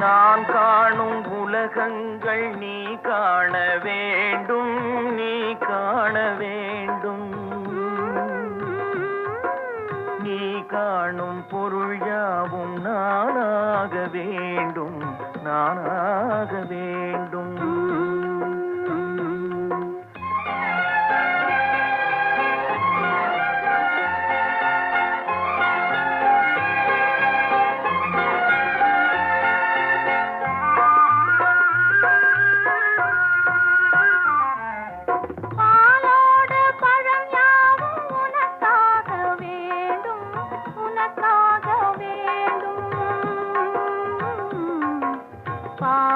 நான் காணும் உலகங்கள் நீ காண வேண்டும், நீ காண வேண்டும். நீ காணும் பொருள் யாவும் நானாக வேண்டும், நானாக வேண்டும். பா